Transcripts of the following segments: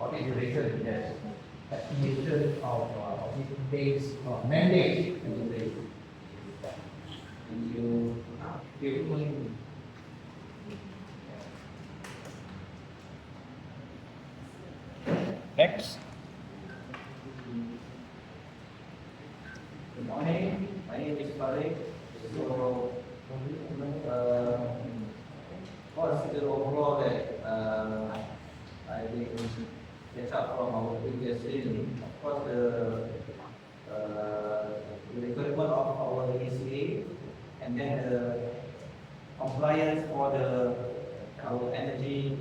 audit duration, yes. Estimation of audit days, mandate. Thank you. Next. Good morning, my name is Farid. So, what's the overall that I think get up from our previous training? Of course, the requirement of our EECA and then the compliance for our energy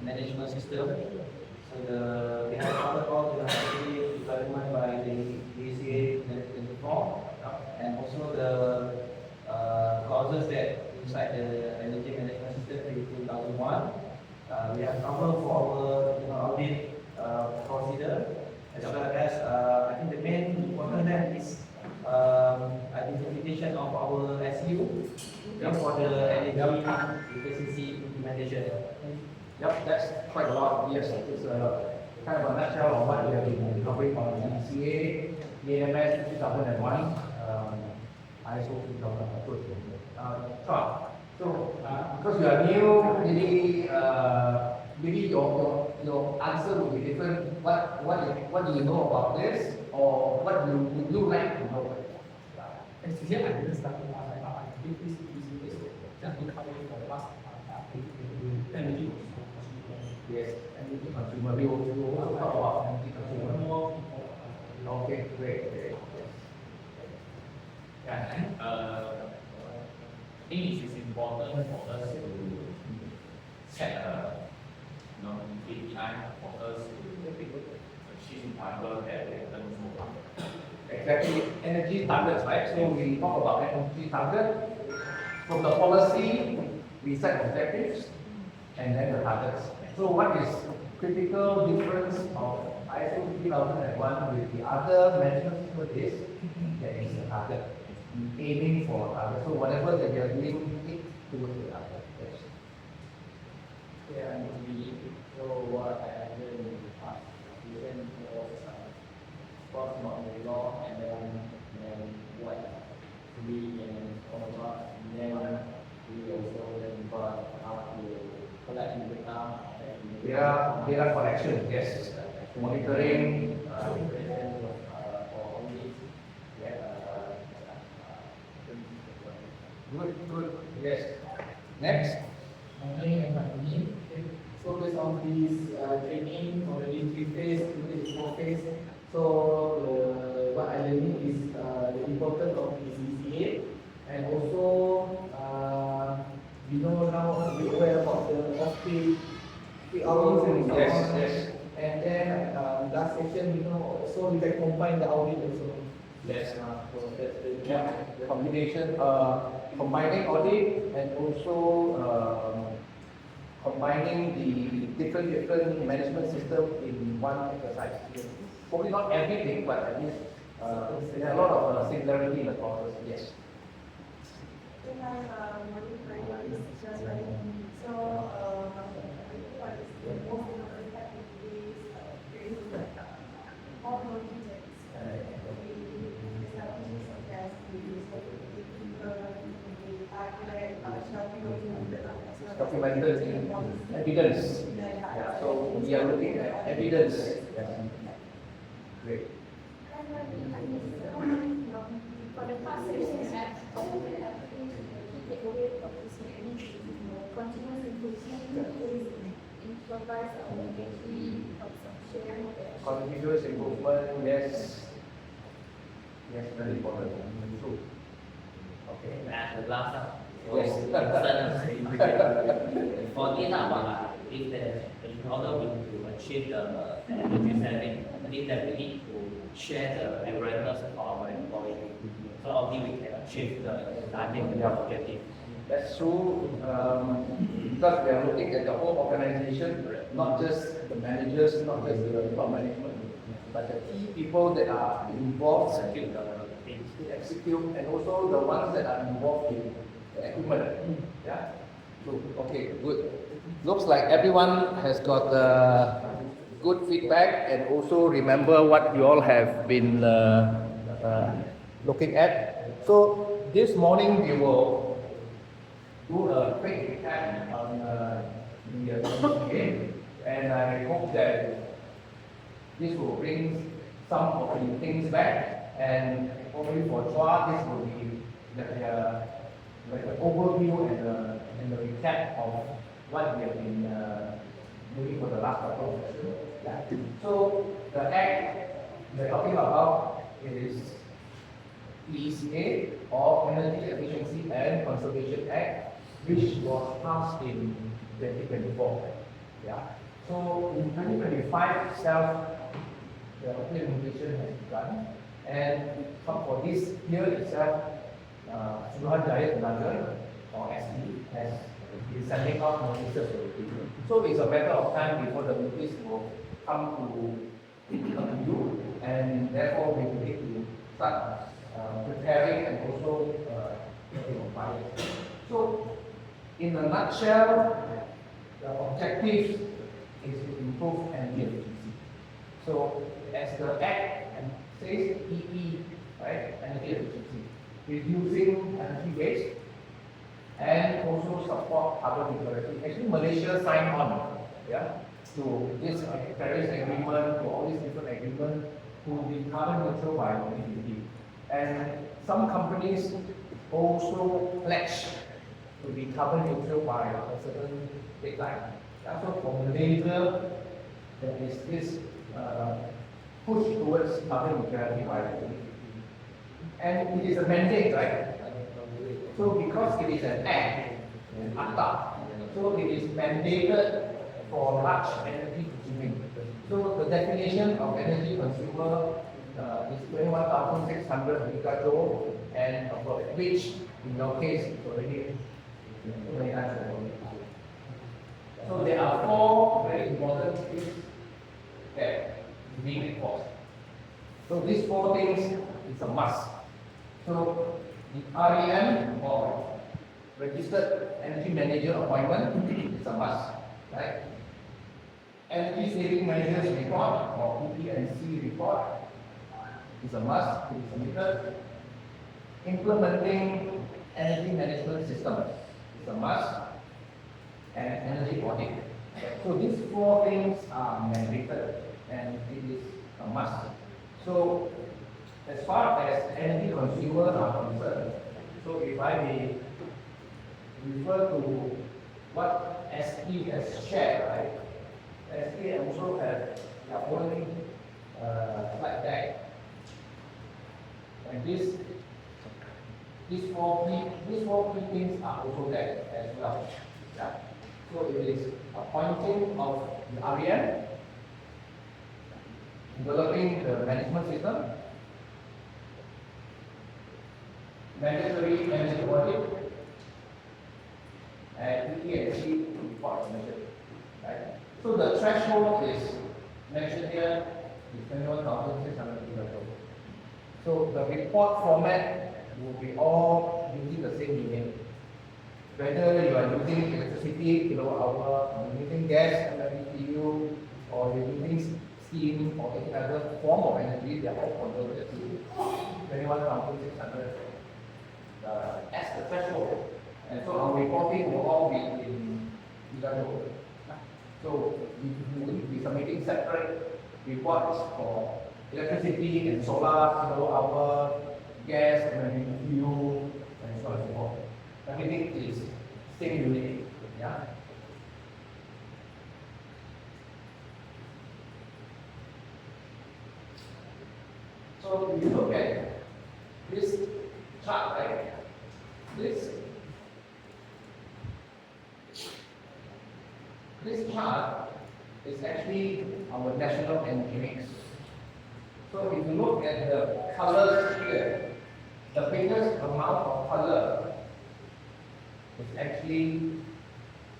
management system. So we have covered all the energy requirement by the EECA 2024 and also the clauses that inside the energy management system in 2001. We have covered for our audit procedure as well as I think the main important that is identification of our SU for the energy efficiency implementation. Yep, that's quite a lot. Yes, it's kind of a nutshell of what we have been covering on EECA, EMS 2001, ISO 2002. So, because you are new, maybe your answer will be different. What do you know about this, or what would you like to know? Actually, I didn't start with I think this is just to cover for the last energy. Yes, energy consumer. We will also talk about energy consumer. More Okay, great. yeah, and I think it is important for us to set a KPI for us to achieve target that we have done so far. Exactly, energy targets, right? So we talk about energy target. From the policy, we set objectives and then the targets. So what is critical difference of ISO 2001 with the other management system is there is a target. Aiming for a target. So whatever that you are doing, it towards the target. Yes. Yeah, so what I learned in the past, even was first about the law and then what we and all about, and then we also learn about how to collect the data. Data collection, yes. Monitoring. For only Good. Yes. Next. So based on this training already 3 phase, today is 4 phase. So what I learning is the importance of this EECA and also we know now we aware about the off-peak hours and so Yes, on. yes. And then last section we know also we can combine the audit also. Yes. So that's the Yeah. Combination, combining audit and also combining the different management system in one exercise. Probably not everything, but at least there are a lot of similarity in the process. Yes. Documented evidence. Yeah, so we are looking at evidence. Yes. Great. For the past sessions, take away from this continuous improvement, improvise our energy consumption. Continuous improvement, yes. Yes, very important. True. Okay. the last Yes. for this if in order to achieve the energy saving, I think that we need to share the awareness of our employees. So only we can achieve the target objective. That's true. Because we are looking at the whole organization, not just the managers, not just the top management, but the key people that are involved Execute the things. to execute, and also the ones that are involved in the equipment. Yeah. Good. Okay. Good. Looks like everyone has got good feedback and also remember what you all have been looking at. So this morning we will do a quick recap on the EECA, and I hope that this will bring some of the things back, and hopefully for Chua, this will be like an overview and the recap of what we have been doing for the last couple of years. Yeah. So the act we're talking about is EECA, or Energy Efficiency and Conservation Act, which was passed in 2024. Yeah. So in 2025 itself, the implementation has begun, and for this year itself, Suruhanjaya Tenaga, or SE, has been sending out notices already. So it's a matter of time before the notice will come to you, and therefore we need to start preparing and also buying. So, in a nutshell, the objective is to improve energy efficiency. So, as the Act says, EE, right, energy efficiency, reducing energy waste, and also support carbon neutrality. Actually, Malaysia signed on, yeah, to this Paris Agreement, to all these different agreements, to be carbon neutral by 2050. And some companies also pledge to be carbon neutral by a certain deadline. So for Malaysia, there is this push towards carbon neutrality by 2050. And it is a mandate, right? So because it is an act, an ACTA, so it is mandated for large energy consuming. So the definition of energy consumer is 21,600 gigajoule and above, which in your case is already 29,000. So there are four very important things that being enforced. So these four things is a must. So the REM, or Registered Energy Manager appointment, is a must, right? Energy Saving Measures Report, or EECA report, is a must, it is submitted. Implementing Energy Management System is a must, and energy audit. So these four things are mandated, and it is a must. So as far as energy consumers are concerned, so if I may refer to what SE has shared, right? SE also has their own slide deck, and these four key things are also there as well. Yeah. So it is appointing of the REM, developing the management system, mandatory energy audit, and EECA report measured. Right? So the threshold is mentioned here is 21,600 gigajoule. So the report format will be all using the same unit. Whether you are using electricity, kilowatt hour, or using gas, MMBTU, or you're using steam or any other form of energy, they are all converted to 21,600 as the threshold. And so our reporting will all be in gigajoule. So we will be submitting separate reports for electricity and solar, kilowatt hour, gas, MMBTU, and so on and so forth. Everything is same unit. Yeah. So if you look at this chart, right? This chart is actually our national energy mix. So if you look at the colors here, the biggest amount of color is actually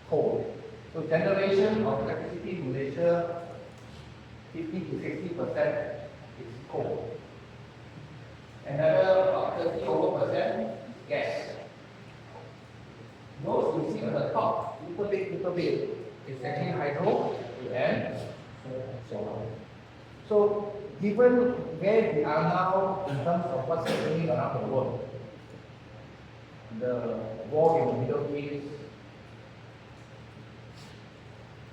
coal. So generation of electricity in Malaysia, 50 to 60% is coal. Another about 30% is gas. Those you see on the top, little bit, is actually hydro and solar. So given where we are now in terms of what's happening around the world, the war in the Middle East,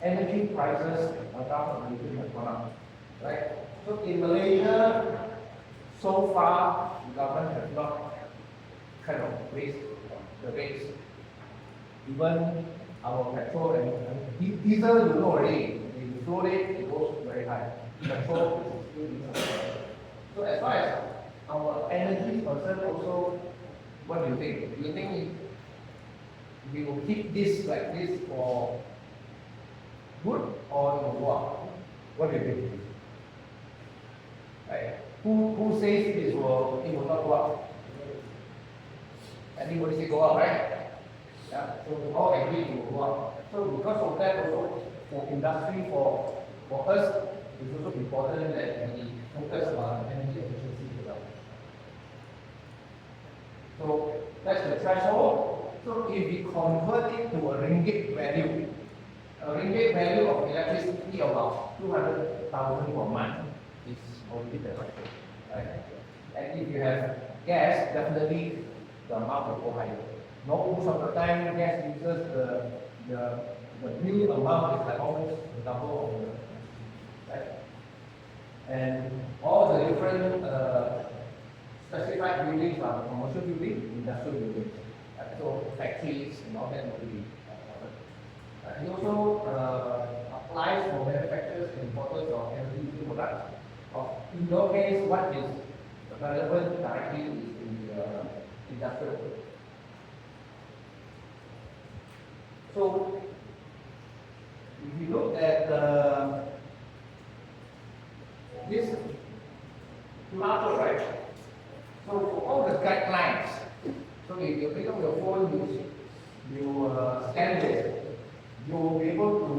energy prices around the region have gone up, right? So in Malaysia, so far, the government has not kind of raised the rates. Even our petrol and diesel, you know already, the flow rate, it goes very high. Petrol is still diesel. So as far as our energy is concerned also, what do you think? Do you think we will keep this like this for good or it will go up? What do you think? Right? Who says it will not go up? Anybody say go up, right? Yeah. So we all agree it will go up. So because of that also for industry, for us, it's also important that we focus on energy efficiency development. So that's the threshold. So if we convert it to a ringgit value of electricity about 200,000 per month is already the right? And if you have gas, definitely the amount will go higher. Most of the time, gas users, the bill amount is like almost double of the, right? And all the different specified buildings are commercial buildings, industrial buildings. So factories and all that will be covered. It also applies for manufacturers and importers of energy products. In your case, what is relevant directly is in the industrial. So, if you look at this model, right? So, for all the guidelines, so if you pick up your phone, you scan this, you will be able to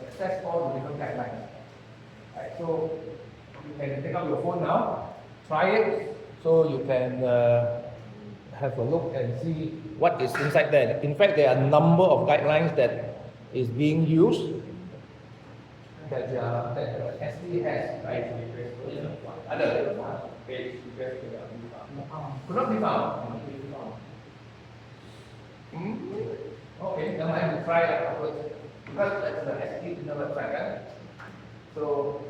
access all the different guidelines. Right? So, you can pick up your phone now, try it, so you can have a look and see what is inside there. In fact, there are a number of guidelines that is being used that SD has, right? Other could not be found. Okay, then I will try it afterwards. Because that's the SD in the website, right? So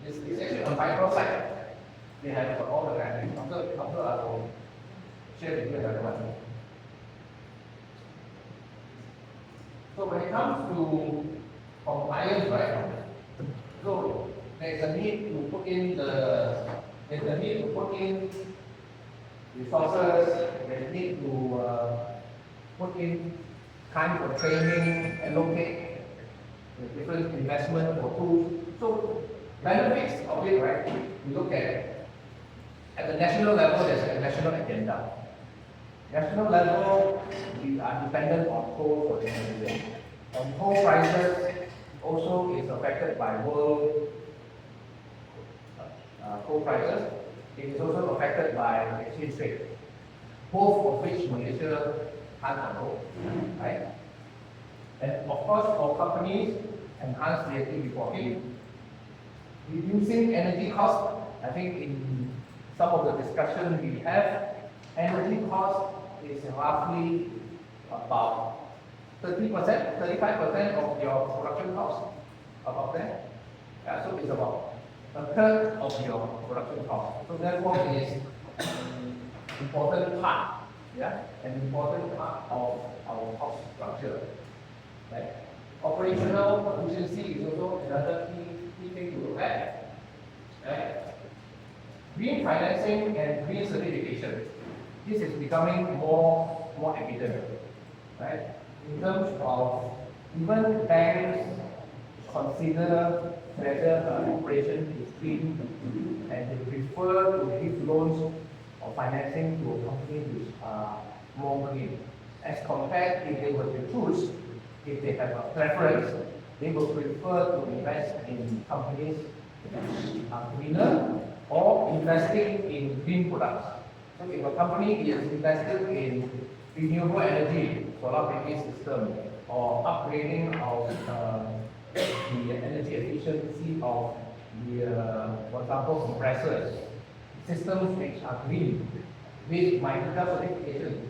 it's actually on microsite. They have all the guidelines. After I will share with you another one. So when it comes to compliance, right? So there's a need to put in resources. There's a need to put in time for training, allocate the different investment for tools. So benefits of it, right? We look at the national level, there's a national agenda. National level, we are dependent on coal for energy. And coal prices also is affected by world coal prices. It is also affected by exchange rate, both of which Malaysia can't control, right? And of course, for companies, enhance VAT reporting, reducing energy costs. I think in some of the discussion we have, energy cost is roughly about 30%, 35% of your production cost, about that. So it's about a third of your production cost. So therefore, it is an important part, an important part of our cost structure. Right? Operational efficiency is also another key thing to look at. Right? Green financing and green certification. This is becoming more evident. Right? In terms of even banks consider whether an operation is green and they prefer to give loans or financing to a company which are more green. As compared if they were to choose, if they have a preference, they will prefer to invest in companies which are greener or investing in green products. So if a company is invested in renewable energy, solar PV system, or upgrading of the energy efficiency of for example, compressors, systems which are green, with MICA certification,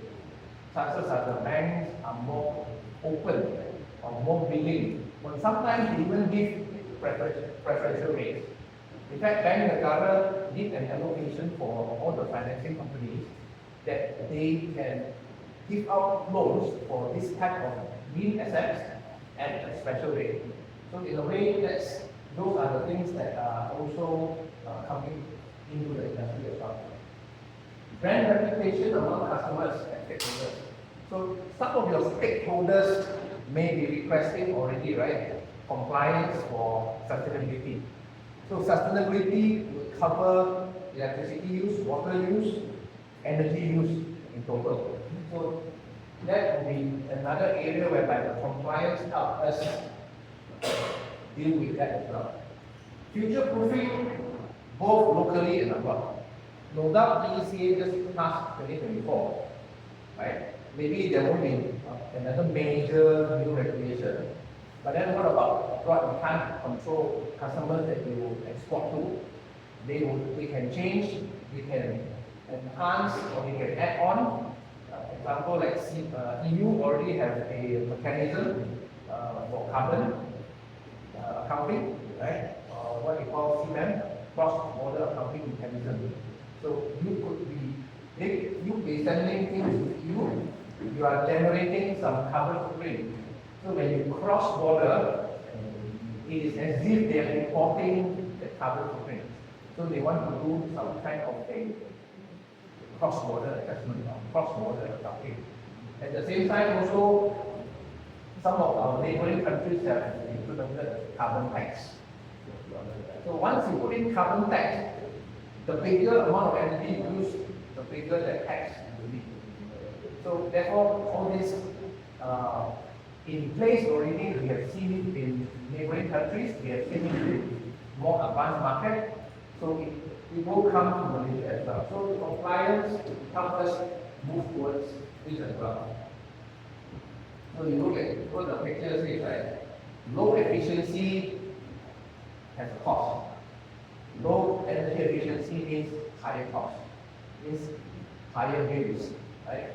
chances are the banks are more open or more willing, or sometimes they even give preferential rates. In fact, Bank Negara did an allocation for all the financing companies that they can give out loans for this type of green assets at a special rate. So in a way, those are the things that are also coming into the industry as well. Brand reputation among customers and stakeholders. So some of your stakeholders may be requesting already, right, compliance for sustainability. So sustainability will cover electricity use, water use, energy use in total. So that will be another area whereby the compliance helps us deal with that as well. Future proofing, both locally and abroad. No doubt EECA just passed 2024, right? Maybe there won't be another major new regulation. But then what about abroad? You can't control customers that you export to. They can change, they can enhance, or they can add on. Example like EU already have a mechanism for carbon accounting, right? What we call CBAM, cross-border accounting mechanism. So you be sending things to EU, you are generating some carbon footprint. So when you cross border, it is as if they are importing the carbon footprint. So they want to do some kind of a cross-border adjustment, cross-border accounting. At the same time, also, some of our neighboring countries have implemented carbon tax. So once you put in carbon tax, the bigger amount of energy used, the bigger the tax will be. So therefore, all this in place already, we have seen it in neighboring countries, we have seen it in more advanced market. So it will come to Malaysia as well. So compliance helps us move towards this as well. So you look at what the picture says, right? Low efficiency has a cost. Low energy efficiency means higher cost, means higher bills, right?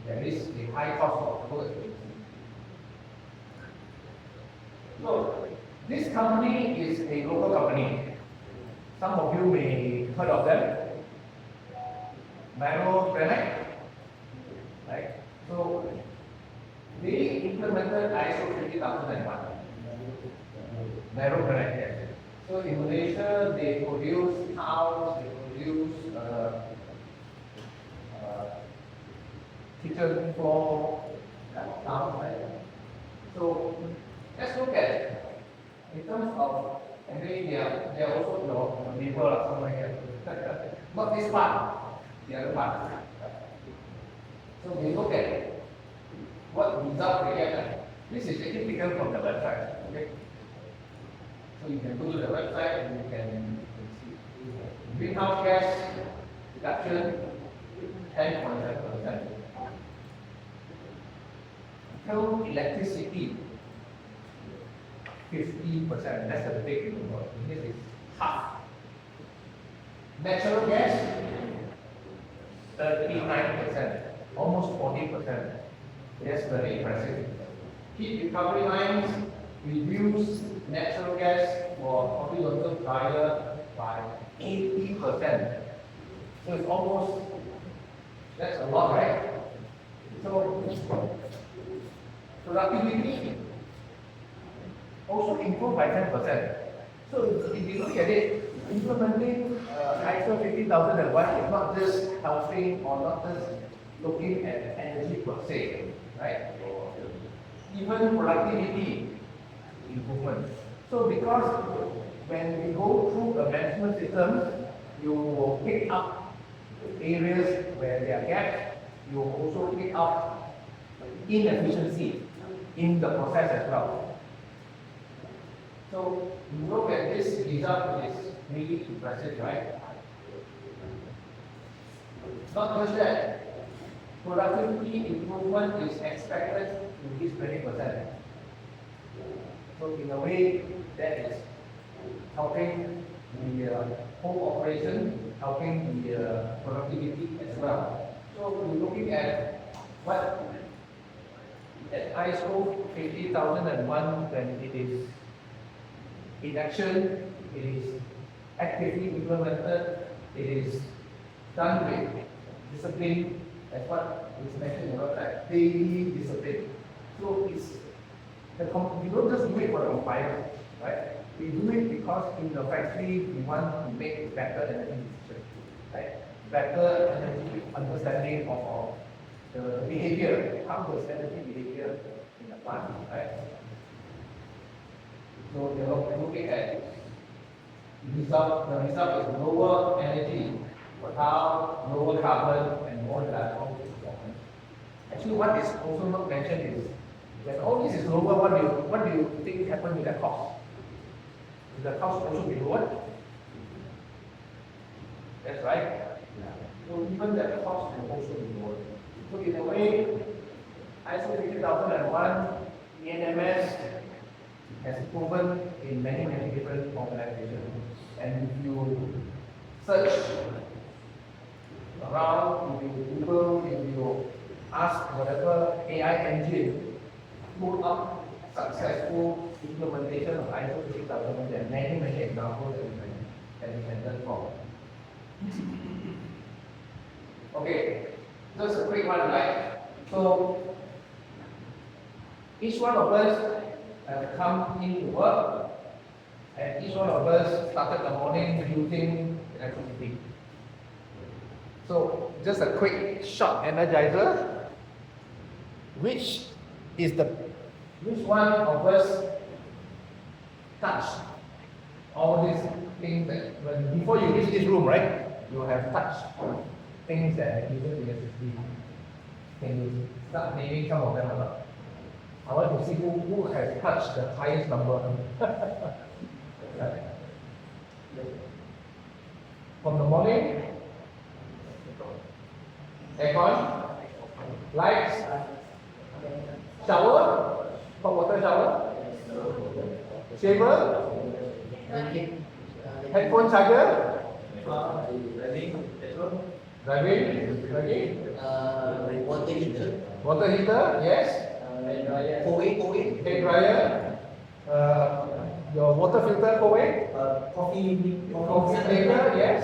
There is a high cost of low efficiency. So this company is a local company. Some of you may heard of them. Maro Granite, right? So they implemented ISO 50001. Maro Granite, yes. So in Malaysia, they produce tiles, they produce kitchen floor, tiles, right? So let's look at it. In terms of, and they are also your neighbor or somewhere here. Not this part, the other part. So we look at what result we get. This is actually taken from the website. Okay? So you can go to the website and you can see. Greenhouse gas reduction 10.7%. Total electricity 50%. That's the big number. This is half. Natural gas 39%, almost 40%. That's very impressive. Heat recovery lines reduce natural gas for horizontal dryer by 80%. So it's almost, that's a lot, right? So productivity also improved by 10%. So if you look at it, implementing ISO 50001 is not just helping or not just looking at energy per se, right? Even productivity improvement. So because when we go through a management system, you will pick up areas where there are gaps. You will also pick up inefficiency in the process as well. So you look at this result, is really impressive, right? Not just that, productivity improvement is expected to reach 20%. So in a way, that is helping the whole operation, helping the productivity as well. So we're looking at what at ISO 50001 when it is in action, it is actively implemented, it is done with discipline, as what is mentioned about that daily discipline. So it's we don't just do it for the compliance, right? We do it because in the factory we want to make better energy decisions, right? Better energy understanding of the behavior, how does energy behavior in the plant, right? So they're looking at the result is lower energy, lower carbon, and more reliable performance. Actually, what is also not mentioned is when all this is lower, what do you think happens with the cost? Will the cost also be lower? That's right. So even the cost will also be lower. So in a way, ISO 50001, ENMS has proven in many different organizations. And if you search around, if you Google, if you ask whatever AI engine, pull up successful implementation of ISO 50001, there are many examples that we can learn from. Okay, just a quick one, right? So each one of us have come into work, and each one of us started the morning using electricity. So just a quick short energizer. Which one of us touched all these things that before you reach this room, right? You have touched things that are used electricity. Can you start naming some of them or not? I want to see who has touched the highest number. From the morning, aircon, lights, shower, hot water shower, shaver, headphone charger, driving, water heater, yes. Hair dryer, your water filter coffee maker, yes.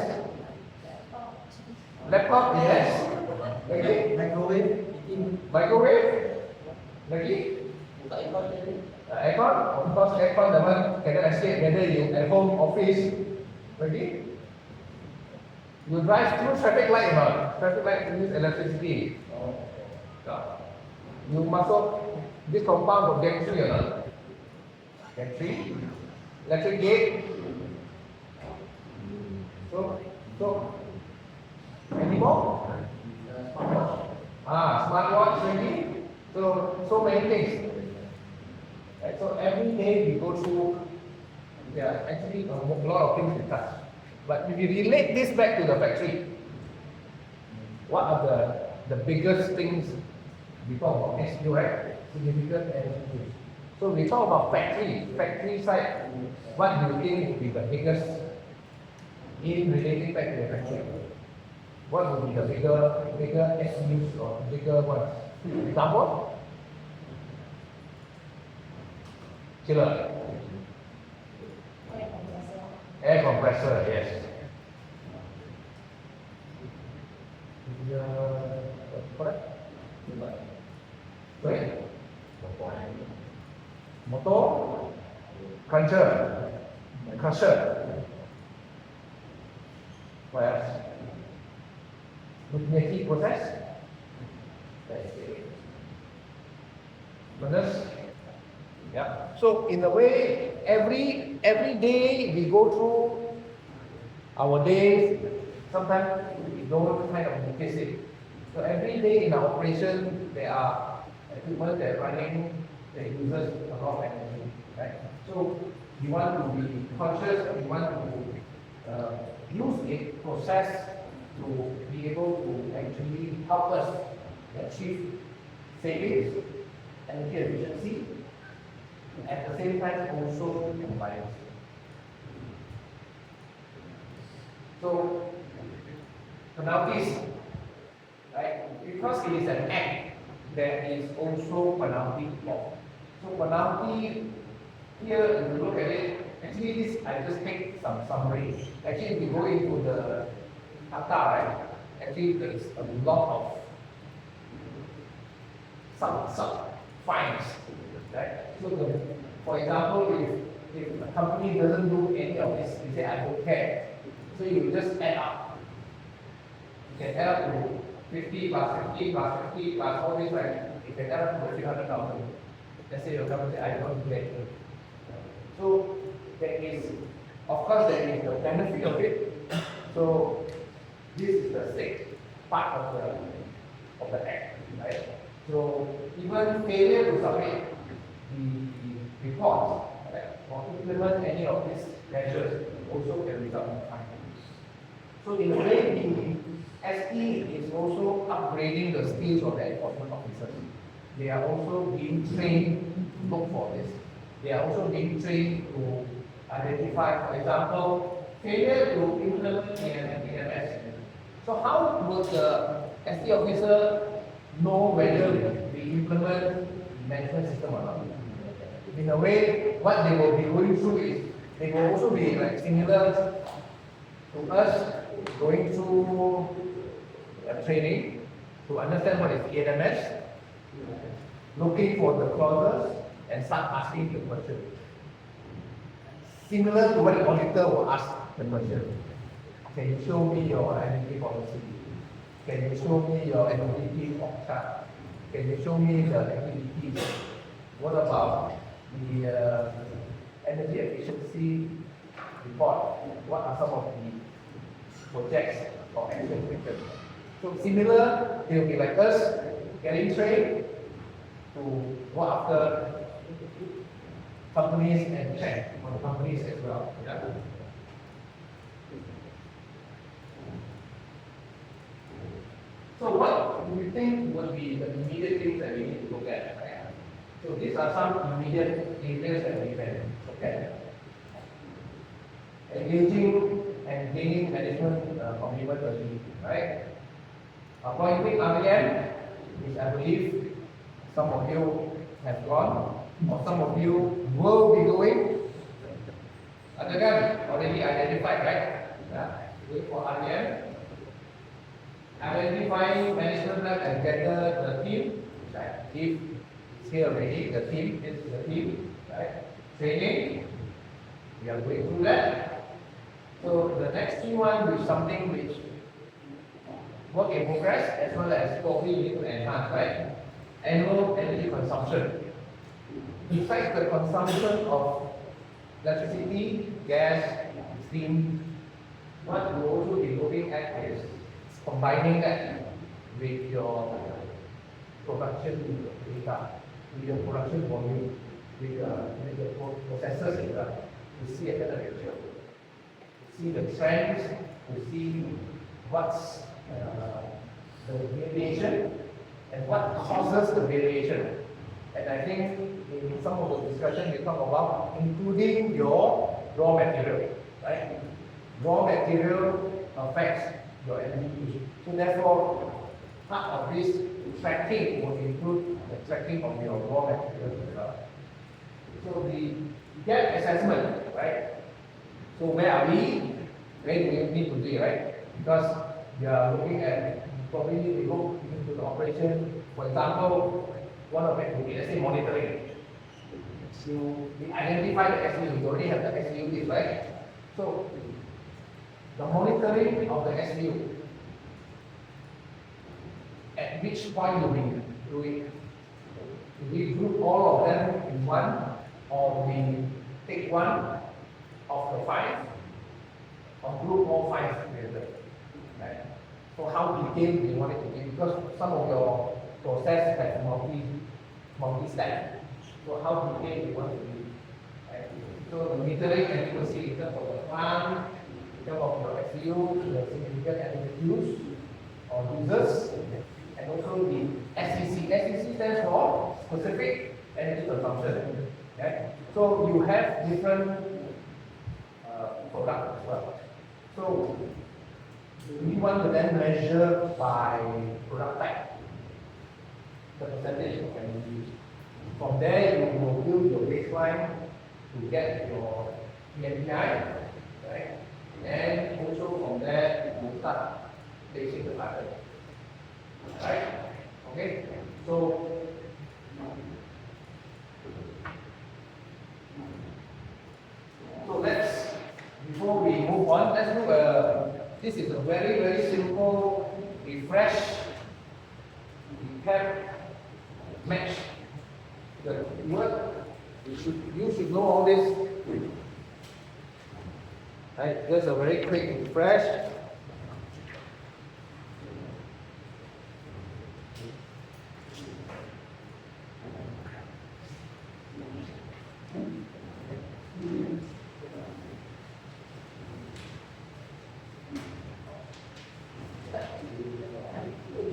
Laptop, yes. Lagi? Microwave? Lagi? Aircon? Of course, aircon the one cannot escape whether you at home, office. Lagi? You drive through traffic light or not? Traffic light use electricity. You masuk this compound of gantry or not? Gantry, electric gate. So, any more? Smartwatch maybe. So many things. Right, so every day we go through. There are actually a lot of things to touch. But if you relate this back to the factory, what are the biggest things? We talk about SQ, right? Significant energy use. So we talk about factory side. What do you think would be the biggest in relating back to the factory? What would be the bigger SUs or bigger ones? Example? Chiller. Air compressor, yes. Correct? Sorry? Motor, crusher. What else? Heat process. Furnace. Yeah. So in a way, every day we go through our days. Sometimes we don't kind of notice it. So every day in our operation, there are equipment that are running that uses a lot of energy, right? So we want to be conscious. We want to use it, process to be able to actually help us achieve savings, energy efficiency, and at the same time also compliance. So penalties, right? Because it is an act, there is also penalty law. So penalty here, if you look at it, actually this I just take some summary. Actually, if you go into the Akta, right? Actually, there is a lot of some fines, right? So for example, if a company doesn't do any of this, you say I don't care. So you just add up. You can add up to 50 plus 50 plus 50 plus all this, right? You can add up to 300,000. Let's say your company say I don't do that. So there is, of course, there is the benefit of it. So this is the sixth part of the act, right? So even failure to submit the reports, right, or implement any of these measures also can result in fine. So in a way, the SE is also upgrading the skills of the enforcement officers. They are also being trained to look for this. They are also being trained to identify, for example, failure to implement an EMS. So how would the SE officer know whether we implement management system or not? In a way, what they will be going through is, they will also be like similar to us going through training to understand what is EMS, looking for the clauses and start asking the question. Similar to what the auditor will ask the question. Can you show me your energy policy? Can you show me your activity chart? Can you show me the activities? What about the energy efficiency report? What are some of the projects or action taken? So similar, they will be like us, getting trained to go after companies and check on the companies as well. Yeah. So what do we think would be the immediate things that we need to look at? Right? So these are some immediate areas that we can look at. Engaging and gaining management commitment early, right? Appointing REM, which I believe some of you have gone, or some of you will be doing. Again, already identified, right? Yeah. Wait for REM. Identifying management plan and gather the team. Right? If it's here already, the team is the team. Right? Training. We are going through that. So the next key one is something which work in progress as well as probably need to enhance, right? Annual energy consumption. Besides the consumption of electricity, gas, steam, what we'll also be looking at is combining that with your production data, with your production volume, with the processes data, to see a better picture. To see the trends, to see what's the variation and what causes the variation. And I think in some of the discussion we talk about including your raw material, right? Raw material affects your energy use. So therefore, part of this tracking will include the tracking of your raw materials as well. So the gap assessment, right? So where are we? Where do we need to be, right? Because we are looking at probably we look into the operation. For example, one of it would be, let's say, monitoring. So we identify the SU, we already have the SU list, right? So the monitoring of the SU, at which point do we do it? Do we group all of them in one, or we take one of the five, or group all five together? Right? So how detailed do you want it to be? Because some of your process has multi-step. So how detailed do you want it to be? Right? So the metering, and you will see in terms of the plant, in terms of your SU, the significant energy use or users, and also the SEC. SEC stands for specific energy consumption. Right? So you have different products as well. So We want to then measure by product type the percentage of energy used. From there, you will build your baseline to get your PMPI, right? And also from there, you will start placing the target, right? Okay, so let's, before we move on, let's do this is a very, very simple refresh, recap, match. The word, you should know all this. Right, just a very quick refresh.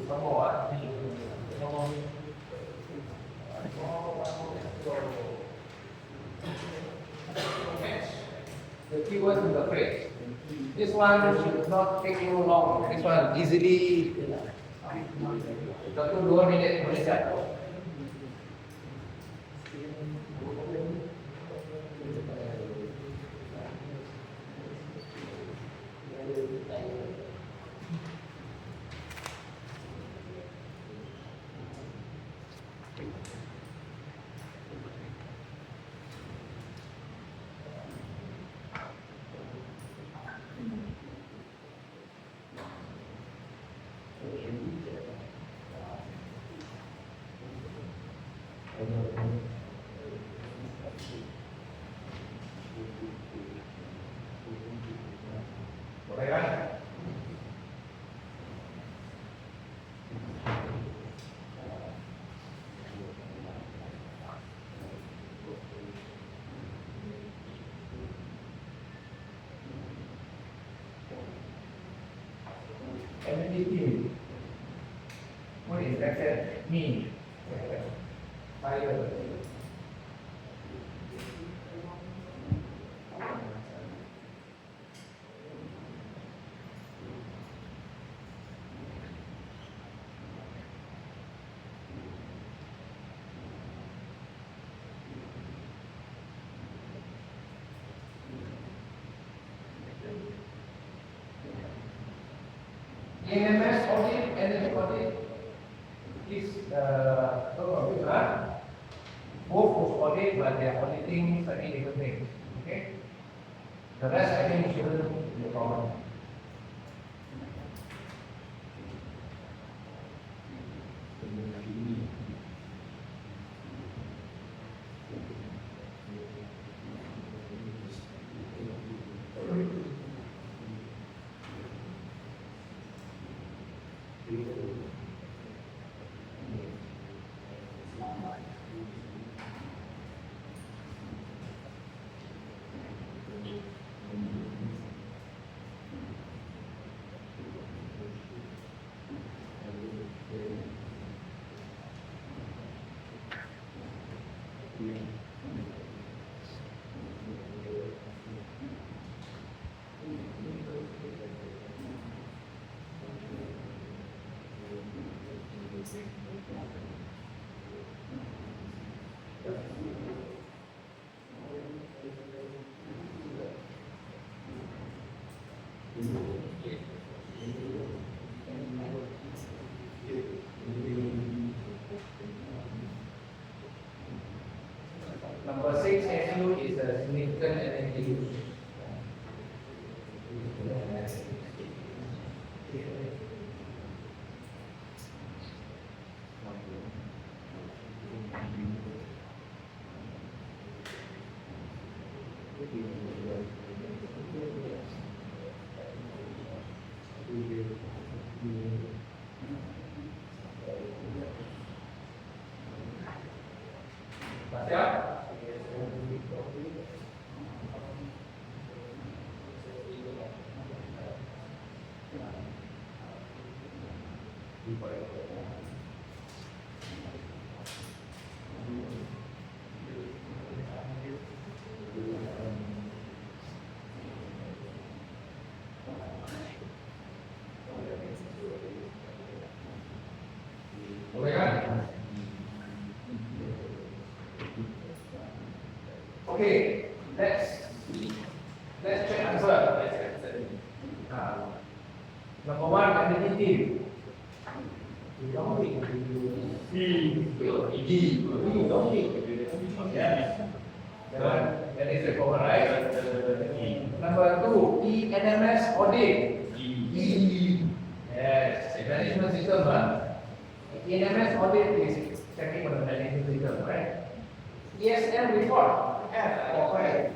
One more. The keyword in the phrase. This one should not take you long. This one easily 1-2 minit boleh siap. Boleh kan? MDT. What is that mean? Fire. EMS audit, energy audit is both post audit, but they are auditing slightly different things. Okay, the rest I think shouldn't be a problem. Number 6 SU is a significant energy use. Siap? Okay, let's check answer. Number one, energy team. That is the cover, right? Number two, ENMS audit. Yes, management system. ENMS audit is checking on the management system, right? ESM report. F or right?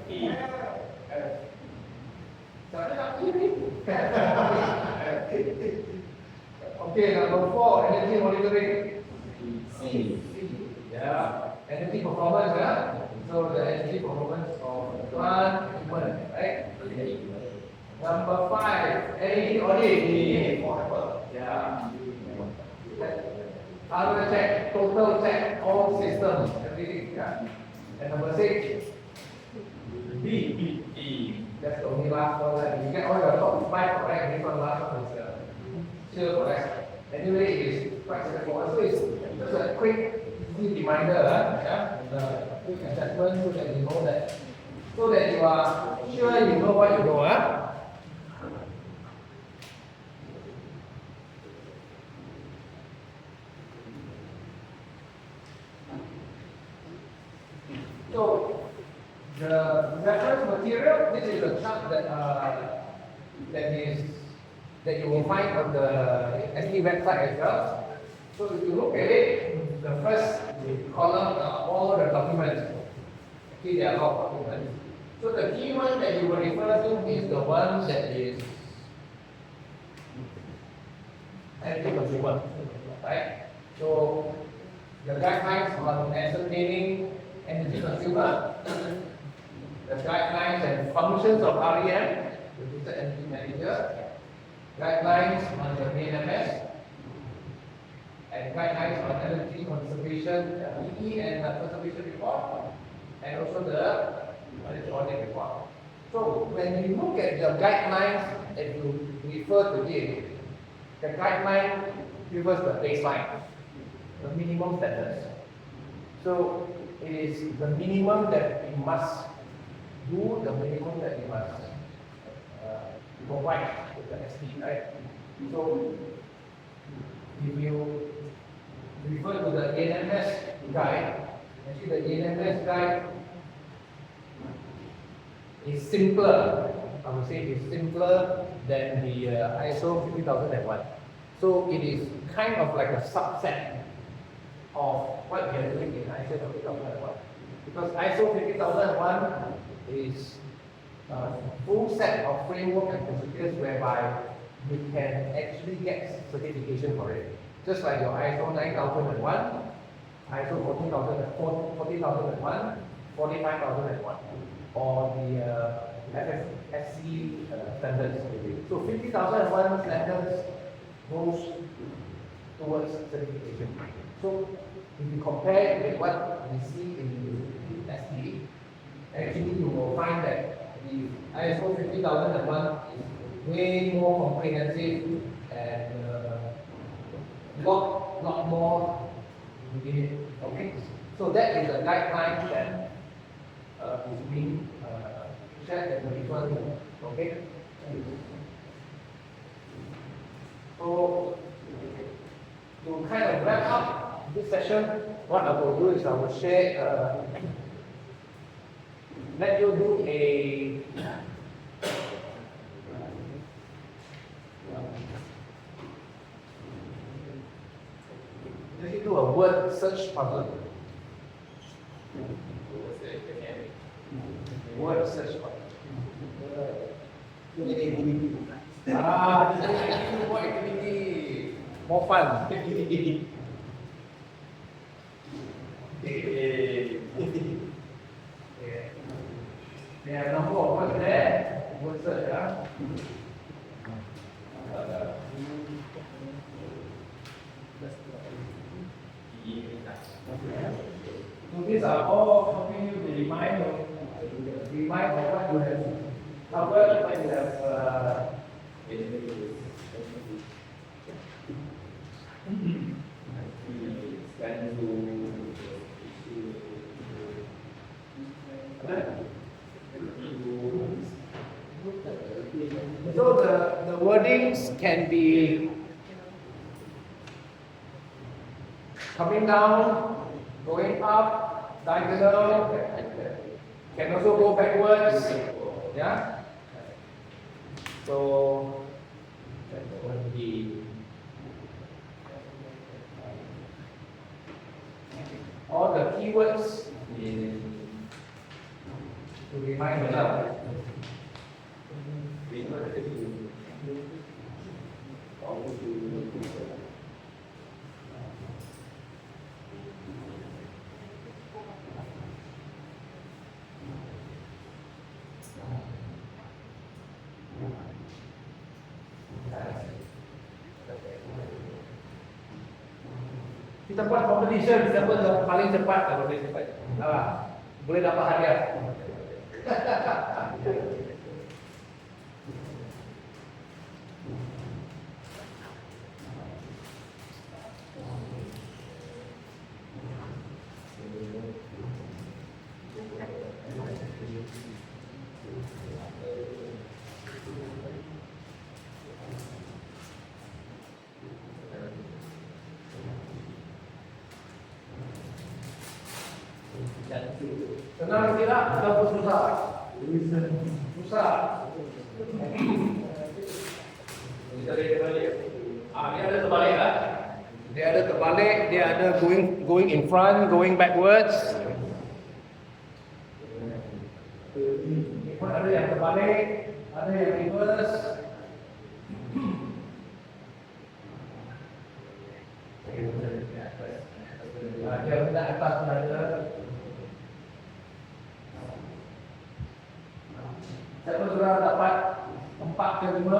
Okay, number four, energy monitoring. C. Yeah, energy performance, yeah. So the energy performance of plant equipment, right? Number five, energy audit. Yeah. Other check, total check, all systems, everything. Yeah. And number six, B. That's the only last one. Like, you get all your top five correct, this one last one is still correct. Anyway, it is quite straightforward. So it's just a quick, easy reminder, yeah, and quick assessment so that you know that, so that you are sure you know what you know, huh? So the reference material, this is the chart that you will find on the SE website as well. So if you look at it, the first column are all the documents. Okay, there are a lot of documents. So the key one that you will refer to is the one that is energy consumer, right? So the guidelines on ascertaining energy consumer, the guidelines and functions of REM, which is the energy manager, guidelines on the AMS, and guidelines on energy conservation, EE and conservation report, and also the energy audit report. So when you look at the guidelines that you refer to it, the guideline gives us the baseline, the minimum standards. So it is the minimum that we must do, the minimum that we must provide with the SP, right? So if you refer to the ANMS guide, actually the ANMS guide is simpler. I would say it's simpler than the ISO 50001. So it is kind of like a subset of what we are doing in ISO 50001. Because ISO 50001 is a full set of framework and procedures whereby you can actually get certification for it. Just like your ISO 9001, ISO 14001, 45001, or the FSC standards. So 50001 standards goes towards certification. So if you compare with what we see in SD, actually you will find that the ISO 50001 is way more comprehensive and lot more within it. Okay, so that is a guideline that is being shared and referred to. Okay, so to kind of wrap up this session, what I will do is I will share, let you do a let you do a word search puzzle. Word search puzzle. More activity, more fun. There are a number of words there. Word search, yeah. So these are all helping you to remind of what you have covered, what you have So the wordings can be coming down, going up, diagonal, can also go backwards. Yeah. So all the keywords to remind yourself. Kita buat competition, siapa yang paling cepat kalau boleh cepat. Boleh dapat hadiah. Senang tidak ataupun susah? Susah. Dia ada terbalik lah. Dia ada terbalik, dia ada going in front, going backwards. Ada yang terbalik, ada yang reverse. Dia rendah atas ada. Siapa sudah dapat 4 ke 5?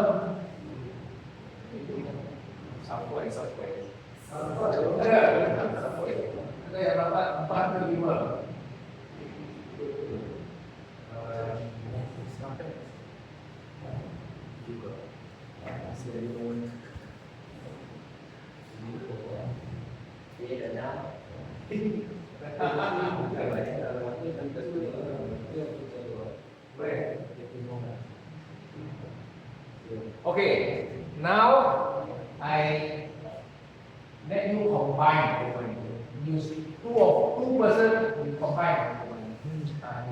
Sampai. Ada yang dapat 4 ke 5. Okay, now I let you combine. Use two person combine.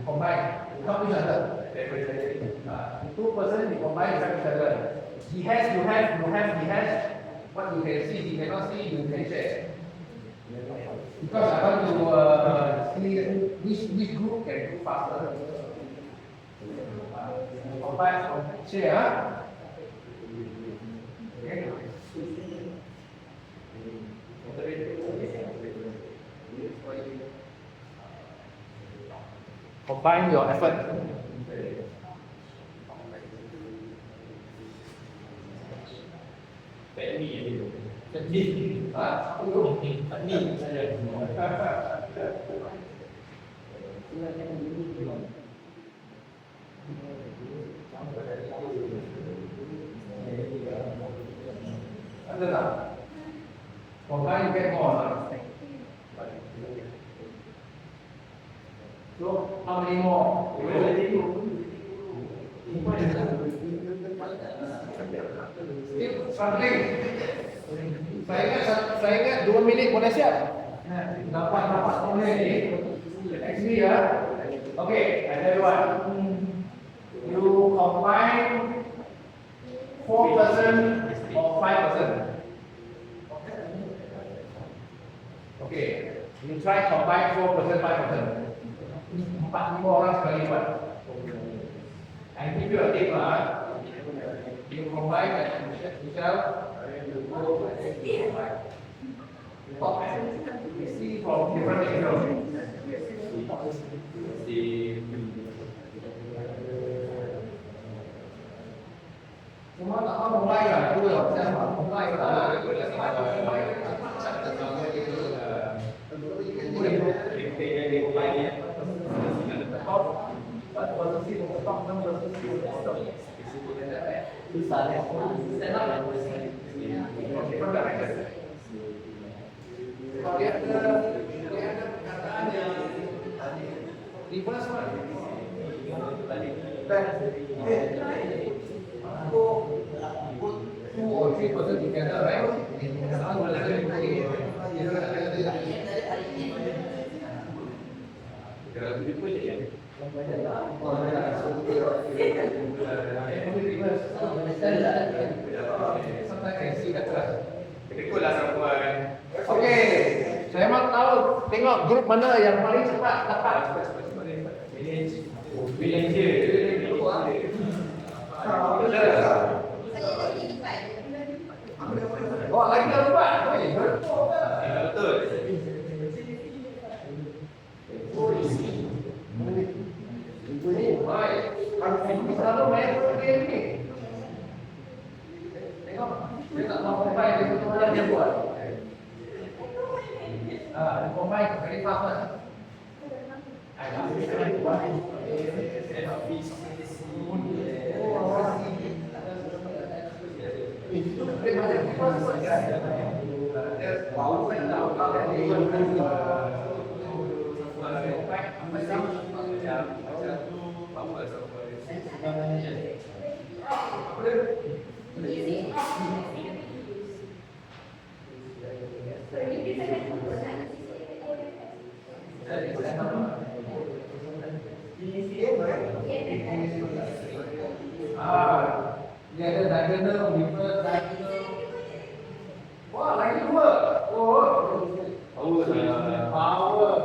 Combine. Help each other. Two person combine help each other. He has, you have, he has. What you can see, he cannot see, you can share. Because I want to see which group can do faster. Combine, share. Combine your effort. Ada tak? Combine get more. So how many more? Still struggling. Saya ingat 2 minit boleh siap. Dapat boleh ni. Next week ya. Okay, I tell you what. You combine 4 person or 5 person. Okay, you try combine 4 person, 5 person. 4-5 orang sekali buat. I give you a tip lah. You combine yourself. See from different angles. Semua tak tahu mulai lah, itu lah. Siapa mulai lah. Dia ada perkataan yang reverse kan? Dan aku two person together, right? Sometimes I see that. Okay, saya mau tahu tengok grup mana yang paling cepat dapat. Oh, lagi ada empat. Betul. Baik. Kalau selalu main game ni. Tengok, dia tak mau main dia satu bulan dia buat. Dia mau main very fast lah. Dia ada diagonal, reverse diagonal. Wah, lagi dua. Power.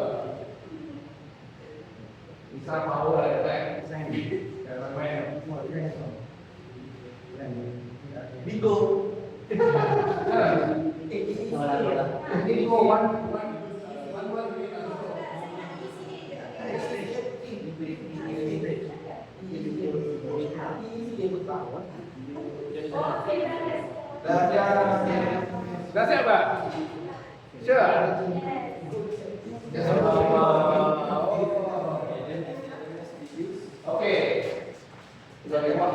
Bisa power kan? Kalau main bingo. Bingo one. Dah siap tak? Sure. Okay. Sudah lewat.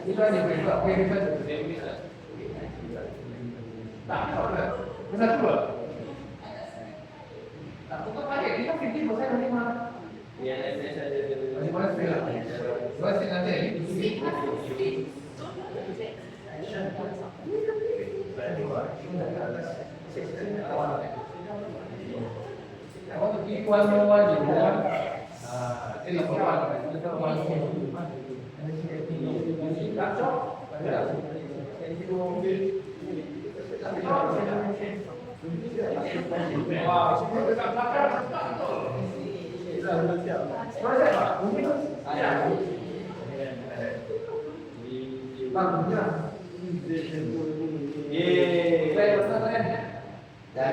Itu aja berita. Okay, tak apa. Benar tu. Aku tak pakai. Kita fikir pasal nanti mana? Masih mana sekali? Masih nanti. I want to give one more one. Ini one. Kita one. Kacau. Wah, semua dekat belakang. Selesai tak? Ya. Bagus. Yeay. Baik, betul kan? Dah.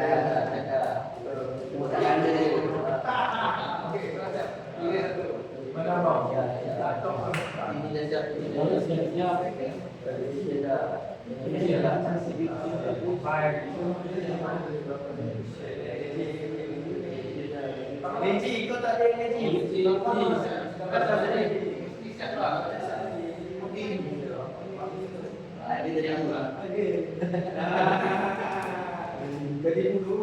Mudah anda ni. Okey, selesai. Ini satu. Mana mau? Ya. Ini dah siap. Siap. Ini dah. Ini dah. Baik. Leji, kau tak ada leji. Siap tak? Okey. Ini dari aku lah. Jadi dulu.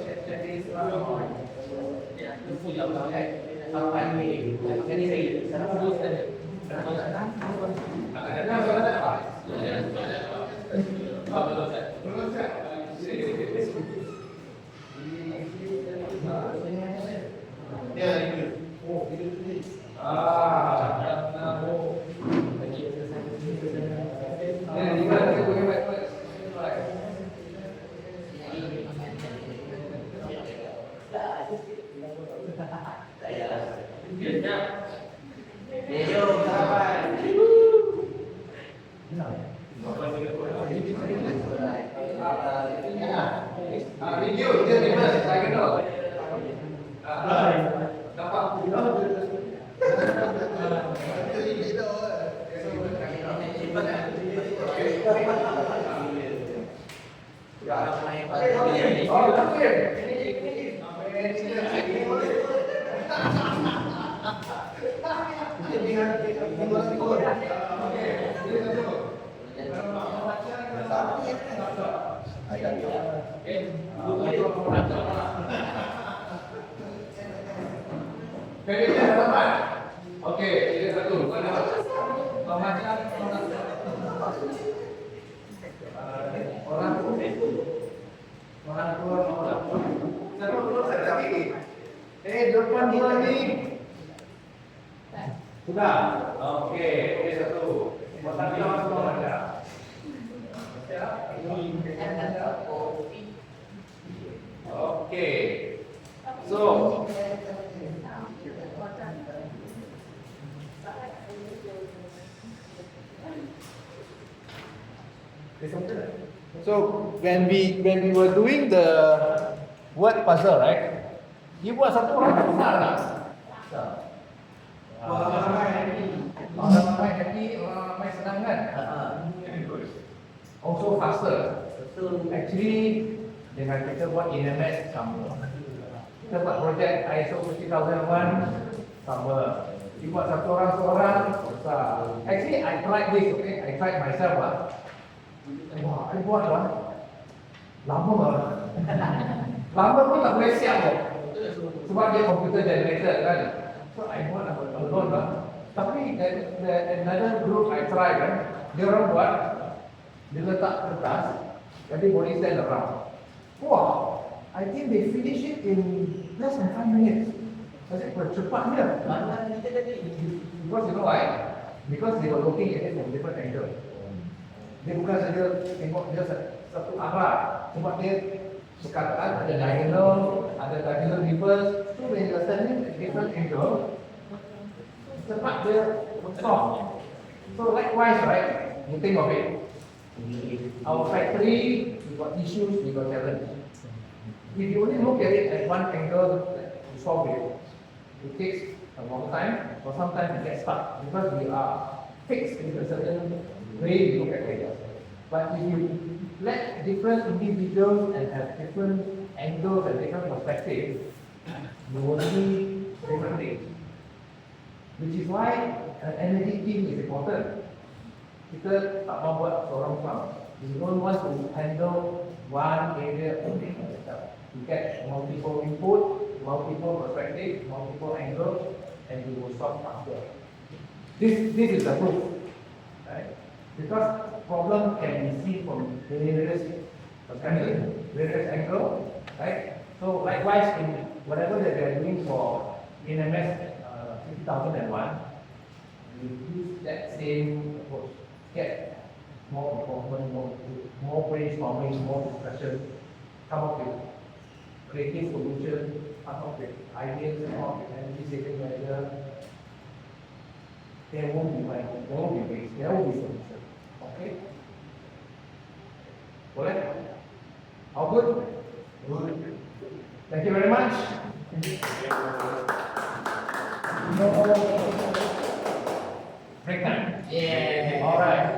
check this you put your contact sampai ini jadi saya terus video dia reverse saya kena Okey, ini satu. Mana? Depan dua ni. Sudah. Okey, ini satu. Mata semua ada. Okey. So, when we were doing the word puzzle, right? You buat satu orang besar lah. Orang ramai happy, orang ramai senang kan? Also faster. Actually, dengan kita buat EMS sama. Kita buat projek ISO 20001 sama. You buat satu orang seorang besar. Actually, I tried this, okay? I tried myself lah. Wah, I buat lah. Lama lah. Lama pun tak boleh siap kok. Sebab dia computer generated kan. So I buat alone lah. Tapi another group I try kan, dia orang buat, dia letak kertas, jadi boleh stand around. Wah, I think they finish it in less than 5 minutes. Maksudnya cepatnya. Because you know why? Because they were looking at it from different angles. Dia bukan saja tengok dia satu arah. Sebab dia sekarang ada diagonal reverse. So when you are standing at different angle, cepat dia solve. So likewise, right? You think of it. Our factory, we got issues, we got challenge. If you only look at it at one angle to solve it, it takes a long time, or sometimes it gets stuck because we are fixed in a certain way we look at it. But if you let different individuals and have different angles and different perspectives, you will see different things. Which is why an energy team is important. Kita tak mahu buat seorang farm. We don't want to handle one area only. You get multiple input, multiple perspective, multiple angles, and you will solve faster. This is the proof, right? Because problem can be seen from various perspectives, various angles, right? So likewise, in whatever that they are doing for NMS 2001, we use that same approach. Get more involvement, more brainstorming, more discussion, come up with creative solutions, come up with ideas, come up with energy saving measures. There won't be waste, there will be solution. Okay? Boleh? All good? Good. Thank you very much. Break time. Yeah. All right.